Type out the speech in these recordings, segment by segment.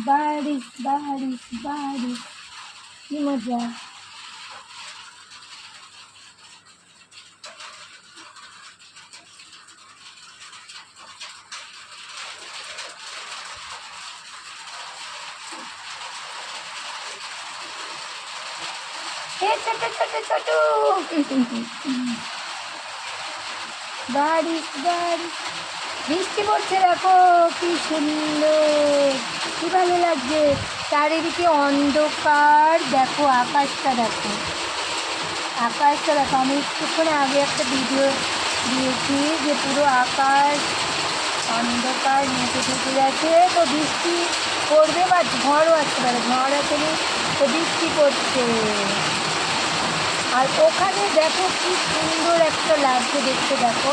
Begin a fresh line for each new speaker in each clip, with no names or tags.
বারিশ বারিশ বারিশ, কি মজা। ছোট ছোট ছোট বারিশ বারিশ, বৃষ্টি পড়ছে দেখো কি সুন্দর, কি ভালো লাগছে। চারিদিকে অন্ধকার, দেখো আকাশটা দেখো, আকাশটা দেখো। আমি একটুক্ষণ আগে একটা ভিডিও দিয়েছি যে পুরো আকাশ অন্ধকার মেঘে ঢেকে গেছে। তো বৃষ্টি পড়বে বা ঝড়ও আসতে পারে, ঝড় আসেনি তো বৃষ্টি পড়ছে। আর ওখানে দেখো কি সুন্দর একটা লাগছে দেখতে, দেখো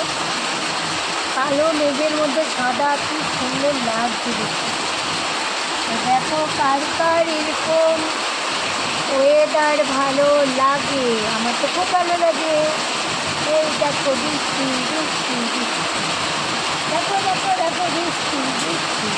কালো মেঘের মধ্যে সাদা, কি সুন্দর লাগছে দেখতে। দেখো কার কার এরকম ওয়েদার ভালো লাগে, আমার তো খুব ভালো লাগে। এই দেখো বৃষ্টি বৃষ্টি বৃষ্টি, দেখো দেখো দেখো বৃষ্টি বৃষ্টি।